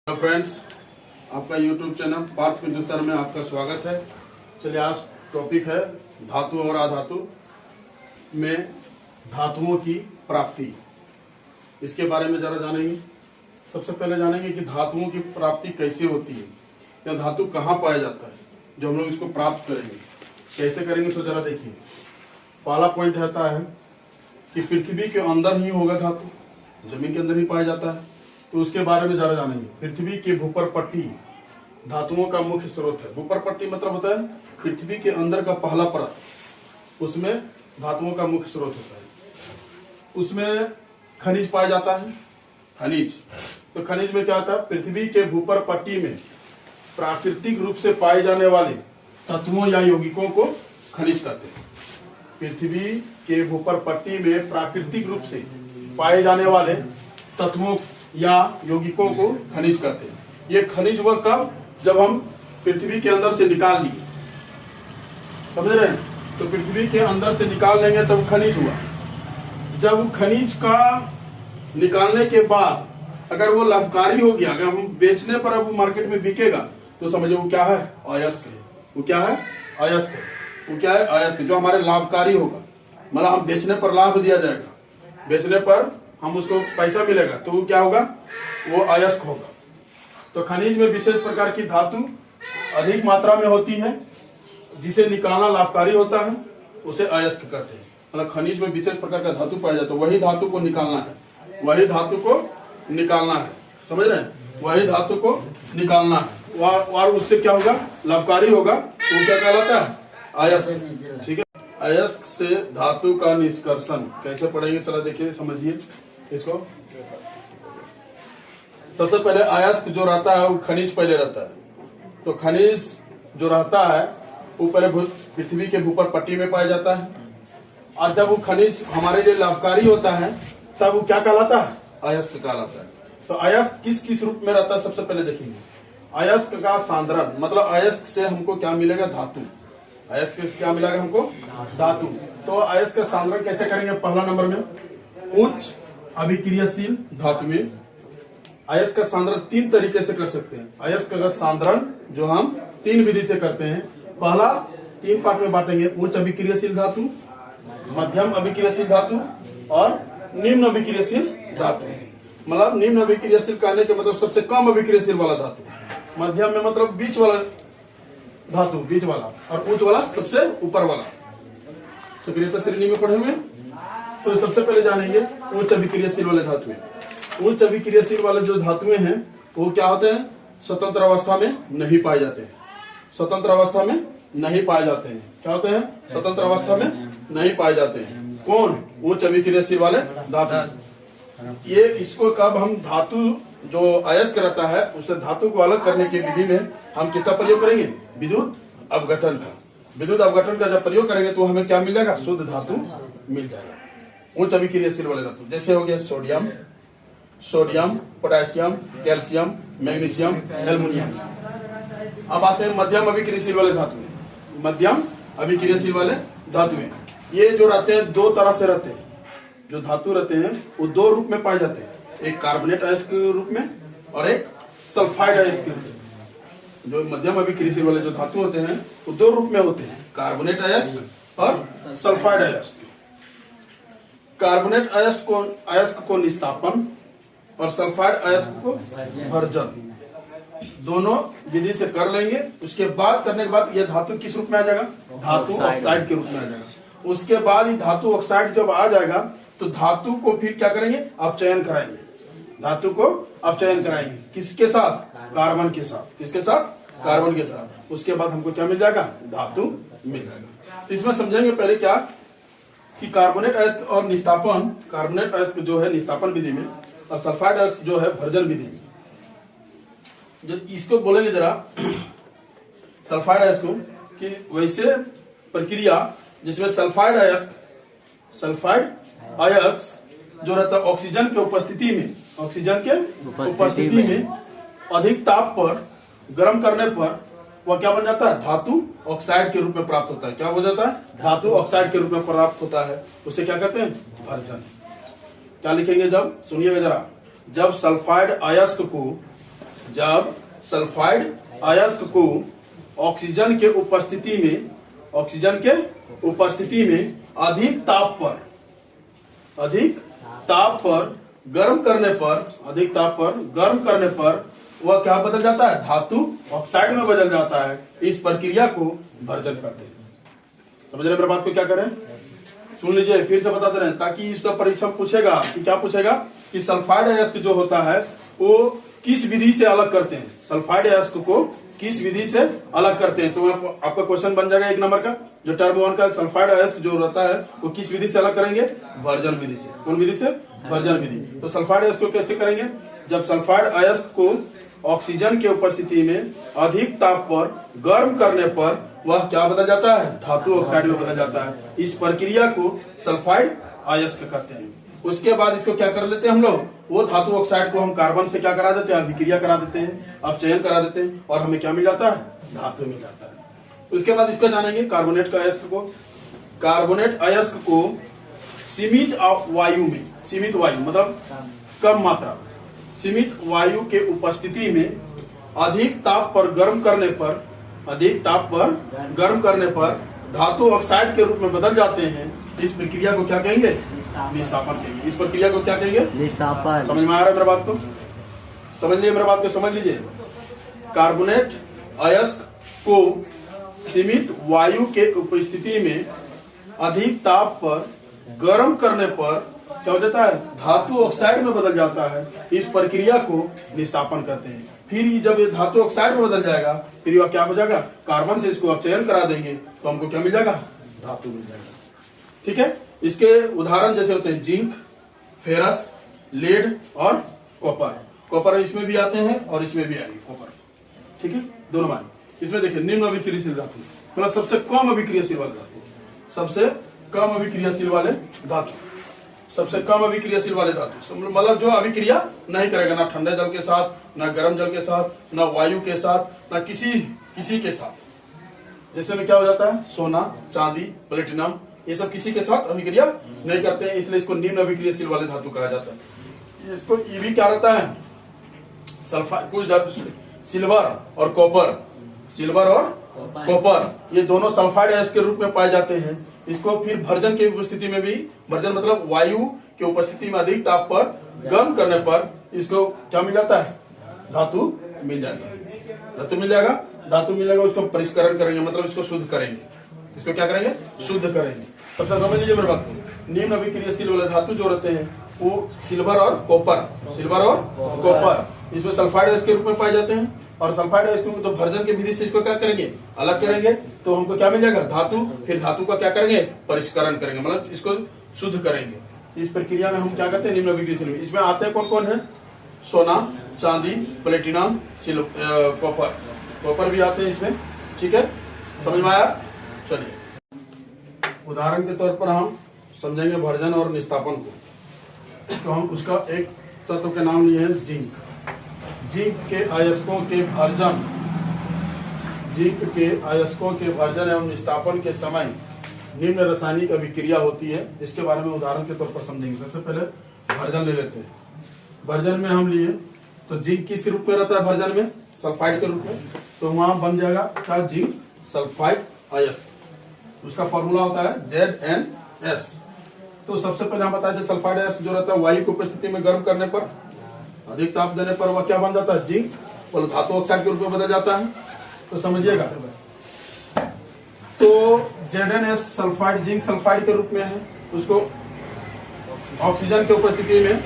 Hello friends, आपका YouTube channel Partha sir में आपका स्वागत है। चलिए, आज टॉपिक है धातु और अधातु में धातुओं की प्राप्ति। इसके बारे में जरा जानेंगे। सबसे पहले जानेंगे कि धातुओं की प्राप्ति कैसे होती है या धातु कहाँ पाया जाता है। जो हम लोग इसको प्राप्त करेंगे कैसे करेंगे, तो जरा देखिए। पहला पॉइंट रहता है कि पृथ्वी के अंदर ही होगा धातु, जमीन के अंदर ही पाया जाता है। तो उसके बारे में जरा जानेंगे। पृथ्वी के भूपर पट्टी धातुओं का मुख्य स्रोत है। भूपर पट्टी मतलब होता है पृथ्वी के अंदर का पहला परत, उसमें धातुओं का मुख्य स्रोत होता है। उसमें खनिज पाया जाता है। खनिज, तो खनिज में क्या होता है? पृथ्वी के भूपर पट्टी में प्राकृतिक रूप से पाए जाने वाले तत्वों या यौगिकों को खनिज कहते हैं। पृथ्वी के भूपर पट्टी में प्राकृतिक रूप से पाए जाने वाले तत्वों या यौगिकों को खनिज कहते हैं। ये खनिज हुआ कब? जब हम पृथ्वी के अंदर से निकाल लिए, समझ रहे हैं? तो पृथ्वी के अंदर से निकाल लेंगे तब खनिज हुआ। जब खनिज का निकालने के बाद अगर वो लाभकारी हो गया, अगर हम बेचने पर अब वो मार्केट में बिकेगा, तो समझो वो क्या है? अयस्क है। वो क्या है? अयस्क है। वो क्या है? अयस्क, जो हमारे लाभकारी होगा। मतलब हम बेचने पर लाभ दिया जाएगा, बेचने पर हम उसको पैसा मिलेगा, तो वो क्या होगा? वो अयस्क होगा। तो खनिज में विशेष प्रकार की धातु अधिक मात्रा में होती है, जिसे निकालना लाभकारी होता है, उसे अयस्क कहते हैं। मतलब खनिज में विशेष प्रकार का धातु पाया जाता है, वही धातु को निकालना है, वही धातु को निकालना है। समझ रहे हैं? वही धातु को निकालना है और उससे क्या होगा? लाभकारी होगा। तो क्या कहलाता है? अयस्क। ठीक है। अयस्क से धातु का निष्कर्षण कैसे पढ़ेंगे, चला देखिए, समझिए इसको। सबसे पहले अयस्क जो रहता है वो खनिज पहले रहता है। तो खनिज जो रहता है वो पहले पृथ्वी के भूपर पट्टी में पाया जाता है, और जब वो खनिज हमारे लिए लाभकारी होता है तब वो क्या कहलाता है? अयस्क कहलाता है। तो अयस्क किस किस रूप में रहता है, सबसे पहले देखेंगे। अयस्क का सांद्रण, मतलब अयस्क से हमको क्या मिलेगा? धातु। अयस्क से क्या मिलेगा हमको? धातु। तो अयस्क का सांद्रण कैसे करेंगे? पहला नंबर में उच्च अभिक्रियाशील धातु में अयस्क का सांद्रण तीन तरीके से कर सकते हैं। अयस्क का सांद्रण जो हम तीन विधि से करते हैं। पहला तीन पार्ट में बांटेंगे: उच्च अभिक्रियाशील धातु, मध्यम अभिक्रियाशील धातु और निम्न अभिक्रियाशील धातु। मतलब निम्न अभिक्रियाशील कहने के मतलब सबसे कम अभिक्रियाशील वाला धातु, मध्यम में मतलब बीच वाला धातु, बीच वाला, और उच्च वाला सबसे ऊपर वाला। सक्रियता श्रेणी में पढ़े हुए। तो सबसे पहले जानेंगे उच्च अभिक्रियाशील वाले धातुएं। उच्च अभिक्रियाशील वाले जो धातुएं हैं वो क्या होते हैं? स्वतंत्र अवस्था में नहीं पाए जाते हैं। स्वतंत्र अवस्था में नहीं पाए जाते हैं। क्या होते हैं? स्वतंत्र अवस्था में नहीं पाए जाते हैं। कौन? उच्च अभिक्रियाशील वाले धातु। ये इसको कब हम धातु जो अयस्क रहता है उससे धातु को अलग करने की विधि में हम किसका प्रयोग करेंगे? विद्युत अपघटन का। विद्युत अपघटन का जब प्रयोग करेंगे तो हमें क्या मिल जाएगा? शुद्ध धातु मिल जाएगा। उच्च अभिक्रियाशील वाले धातु जैसे हो गया sodium, potassium, calcium, magnesium, aluminium. अब आते हैं मध्यम अभिक्रियाशील वाले धातु में। मध्यम अभिक्रियाशील वाले धातु में ये जो रहते हैं दो तरह से रहते हैं। जो धातु रहते हैं वो दो रूप में पाए जाते हैं, एक कार्बोनेट अयस्क के रूप में और एक सल्फाइड अयस्क के रूप में। जो मध्यम अभिक्रियाशील वाले जो धातु होते हैं वो दो रूप में होते हैं, कार्बोनेट अयस्क और सल्फाइड अयस्क। कार्बोनेट अयस्क को निस्तापन और सल्फाइड अयस्क को भर्जन, दोनों विधि से कर लेंगे। उसके बाद करने के बाद यह धातु किस रूप में आ जाएगा? धातु ऑक्साइड के रूप में आ जाएगा। उसके बाद ये धातु ऑक्साइड जब आ जाएगा तो धातु को फिर क्या करेंगे? अपचयन कराएंगे। धातु को अपचयन कराएंगे किसके साथ? कार्बन के साथ। किसके साथ? कार्बन के साथ। उसके बाद हमको क्या मिल जाएगा? धातु मिल जाएगा। तो इसमें समझेंगे पहले क्या कि कार्बोनेट अयस्क और निस्तापन, कार्बोनेट अयस्क जो है निस्तापन विधि में और सल्फाइड अयस्क जो है भर्जन विधि में। जो इसको बोलेंगे जरा सल्फाइड अयस्क को कि वैसे प्रक्रिया जिसमें सल्फाइड अयस्क जो रहता है ऑक्सीजन के उपस्थिति में, ऑक्सीजन के उपस्थिति में अधिक ताप पर गर्म करने पर वह क्या बन जाता है? धातु ऑक्साइड के रूप में प्राप्त होता है। क्या हो जाता है? धातु ऑक्साइड के रूप में प्राप्त होता है। उसे क्या कहते हैं? भर्जन। क्या लिखेंगे? जब सुनिएगा जरा, जब सल्फाइड अयस्क को जब सल्फाइड अयस्क को ऑक्सीजन के उपस्थिति में अधिक ताप पर गर्म करने पर वह क्या बदल जाता है, धातु ऑक्साइड में बदल जाता है। इस प्रक्रिया को भर्जन कहते हैं। समझ रहे मेरे बात को? क्या करें, सुन लीजिए, फिर से बताते रहे, ताकि इसका परीक्षा पूछेगा कि क्या पूछेगा कि सल्फाइड अयस्क जो होता है वो किस विधि से अलग करते हैं, सल्फाइड अयस्क को किस विधि से अलग करते हैं। तो आपका क्वेश्चन बन जाएगा 1 नंबर का, जो टर्म 1 का सल्फाइड अयस्क जो रहता है वो किस विधि से अलग करेंगे, भर्जन विधि से। कौन विधि से? भर्जन विधि। तो सल्फाइड अयस्क को कैसे करेंगे, जब सल्फाइड अयस्क को ऑक्सीजन के उपस्थिति में अधिक ताप पर गर्म करने पर वह क्या बदल जाता है, धातु ऑक्साइड में बदल जाता है। इस प्रक्रिया को सल्फाइड अयस्क कहते हैं। उसके बाद इसको क्या कर लेते हैं हम लोग, वो धातु ऑक्साइड को हम कार्बन से क्या करा देते हैं, अभिक्रिया करा देते हैं, अपचयन करा देते हैं, और हमें क्या मिल जाता है, धातु मिल जाता है। उसके बाद इसको जानेंगे कार्बोनेट का अयस्क को। कार्बोनेट अयस्क को सीमित वायु मतलब कम मात्रा, सीमित वायु के उपस्थिति में अधिक ताप पर गर्म करने पर धातु ऑक्साइड के रूप में बदल जाते हैं। इस प्रक्रिया को क्या कहेंगे, निस्तापन कहेंगे। इस प्रक्रिया को क्या कहेंगे, निस्तापन। समझ में आ रहा है मेरे बात को? समझ लीजिए। कार्बोनेट अयस्क को सीमित वायु के उपस्थिति में अधिक ताप पर गर्म करने पर क्या हो जाता है, धातु ऑक्साइड में बदल जाता है। इस प्रक्रिया को निस्तापन कहते हैं। फिर जब ये धातु ऑक्साइड में बदल जाएगा, फिर यह क्या हो जाएगा, कार्बन से इसको अपचयन करा देंगे तो हमको क्या मिल जाएगा, धातु मिल जाएगा। ठीक है। इसके उदाहरण जैसे होते हैं जिंक, फेरस, लेड और कॉपर इसमें भी आते हैं और इसमें भी आएंगे कॉपर। ठीक है, दोनों माने। इसमें देखिए निम्न अभिक्रियाशील धातु मतलब सबसे कम अभिक्रियाशील वाले धातु, सबसे कम अभिक्रियाशील वाले धातु मतलब जो अभिक्रिया नहीं करेगा, ना ठंडे जल के साथ, ना गर्म जल के साथ, ना वायु के साथ, ना किसी के साथ। जैसे में क्या हो जाता है, सोना, चांदी, प्लेटिनम, ये सब किसी के साथ अभिक्रिया नहीं करते हैं, इसलिए इसको निम्न अभिक्रियाशील वाले धातु कहा जाता है। इसको ये भी क्या रहता है, सल्फाइड, कुछ धातु सिल्वर और कॉपर ये दोनों सल्फाइड अयस्क के रूप में पाए जाते हैं। इसको फिर भर्जन की उपस्थिति में भी, भर्जन मतलब वायु के उपस्थिति में अधिक ताप पर गर्म करने पर इसको क्या मिल जाता है, धातु मिल जाएगा। उसको परिष्करण करेंगे मतलब इसको शुद्ध करेंगे। इसको क्या करेंगे, शुद्ध करेंगे। सबसे समझ लीजिए मेरे बात को, निम्न अभिक्रियाशील वाले धातु जो रहते हैं वो सिल्वर और कॉपर इसमें सल्फाइड अयस्क के रूप में पाए जाते हैं। और सल्फाइड अयस्क को तो भर्जन की विधि से इसको क्या करेंगे, अलग करेंगे, तो हमको क्या मिल जाएगा, धातु। फिर धातु का क्या करेंगे, परिष्करण करेंगे मतलब इसको शुद्ध करेंगे। इस प्रक्रिया में हम क्या करते हैं, निम्न अभिक्रियाशील में। इसमें आते हैं कौन कौन है, सोना, चांदी, प्लेटिनम, कॉपर भी आते हैं इसमें। ठीक है, समझ में आया? चलिए उदाहरण के तौर पर हम समझेंगे भर्जन और निस्तापन को। तो हम उसका एक तत्व के नाम लिए हैं जिंक। जिंक के अयस्कों के भर्जन एवं निस्तापन के समय निम्न रासायनिक अभिक्रिया होती है। इसके बारे में उदाहरण के तौर पर समझेंगे। सबसे पहले भर्जन ले लेते हैं। भर्जन में हम लिए तो जिंक किस रूप में रहता है, भर्जन में सल्फाइड के रूप में, तो वहां बन जाएगा क्या, जिंक सल्फाइड अयस्क। उसका फॉर्मूला होता है ZnS। तो सबसे पहले हम बताए थे सल्फाइड अयस्क जो रहता है वायु की उपस्थिति में गर्म करने पर, अधिक ताप देने पर वह क्या बन जाता है, जिंक और धातु ऑक्साइड के रूप में बदल जाता है। तो समझिएगा, तो ZnS सल्फाइड जिंक सल्फाइड के रूप में है। उसको ऑक्सीजन की उपस्थिति में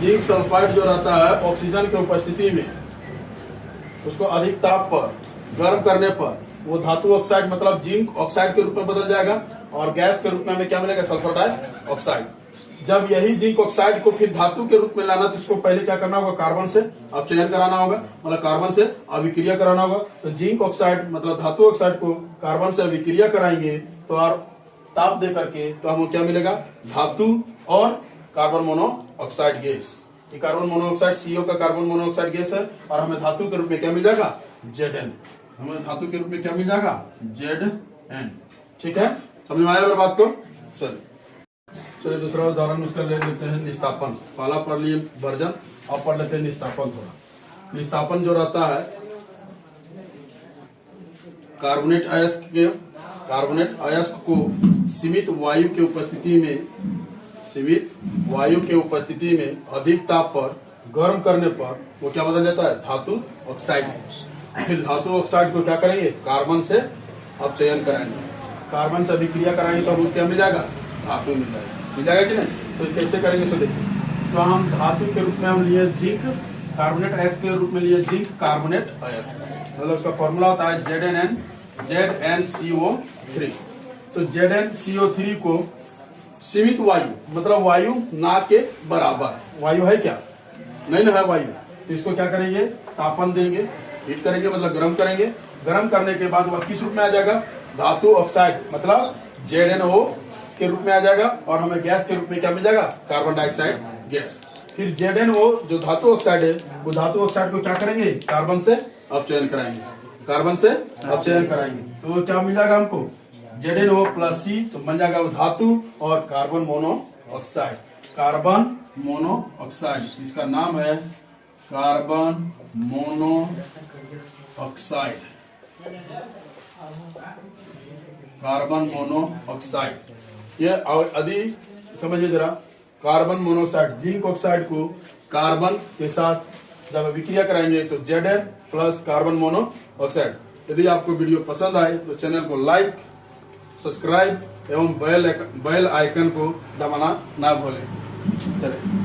जिंक सल्फाइड जो रहता है ऑक्सीजन की उपस्थिति में, उसको अधिक ताप पर गर्म करने पर वो धातु ऑक्साइड मतलब जिंक ऑक्साइड के रूप में बदल जाएगा और गैस के रूप में हमें क्या मिलेगा, सल्फर डाइऑक्साइड। जब यही जिंक ऑक्साइड को फिर धातु के रूप में लाना तो इसको पहले क्या करना होगा, कार्बन से अपचयन कराना होगा, मतलब कार्बन से अभिक्रिया कराना होगा। तो जिंक ऑक्साइड मतलब धातु ऑक्साइड को कार्बन से अभिक्रिया कराएंगे तो और ताप दे करके तो हमें क्या मिलेगा, धातु और कार्बन मोनोऑक्साइड गैस। ये कार्बन मोनोऑक्साइड CO का कार्बन मोनोऑक्साइड गैस है और हमें धातु के रूप में क्या मिल जाएगा, Zn। हमें धातु के रूप में क्या मिल जाएगा, Zn। ठीक है, समझ में आया मेरी बात को? चलिए चलिए दूसरा उदाहरण उसका ले लेते हैं, निस्तापन। पहला पढ़ लिए वर्जन, अब पढ़ लेते हैं निस्तापन। थोड़ा निस्तापन जो रहता है, कार्बोनेट अयस्क को सीमित वायु के उपस्थिति में अधिक ताप पर गर्म करने पर वो क्या बदल जाता है, धातु ऑक्साइड। फिर धातु ऑक्साइड को क्या करेंगे, कार्बन से अपचयन कराएंगे, कार्बन से अभिक्रिया कराएंगे तो क्या मिल जाएगा, धातु मिल जाएगा कि नहीं। तो कैसे करेंगे सो देखिए। तो हम धातु के रूप में हम लिए जिंक, कार्बोनेट अयस्क के रूप में लिए जिंक कार्बोनेट अयस्क, मतलब उसका फॉर्मूला होता है ZnCO3। तो ZnCO3 को सीमित वायु, मतलब वायु ना के बराबर, वायु है क्या, नहीं ना है वायु, तो इसको क्या करेंगे, तापन देंगे, हीट करेंगे, मतलब गर्म करेंगे। गर्म करने के बाद वह किस रूप में आ जाएगा, धातु ऑक्साइड, मतलब ZnO के रूप में आ जाएगा, और हमें गैस के रूप में क्या मिल जाएगा, कार्बन डाइऑक्साइड गैस। फिर ZnO जो धातु ऑक्साइड है, वो धातु ऑक्साइड को क्या करेंगे, कार्बन से अपचयन कराएंगे, तो क्या मिलेगा हमको, ZnO प्लस C, तो बन जाएगा वो धातु और कार्बन मोनोऑक्साइड, इसका नाम है कार्बन मोनोऑक्साइड। ये यदि समझिए जरा, कार्बन मोनोऑक्साइड, जिंक ऑक्साइड को कार्बन के साथ जब विक्रिया कराएंगे तो Zn प्लस कार्बन मोनोऑक्साइड। यदि आपको वीडियो पसंद आए तो चैनल को लाइक, सब्सक्राइब एवं बेल आइकन को दबाना ना भूलें। चलिए।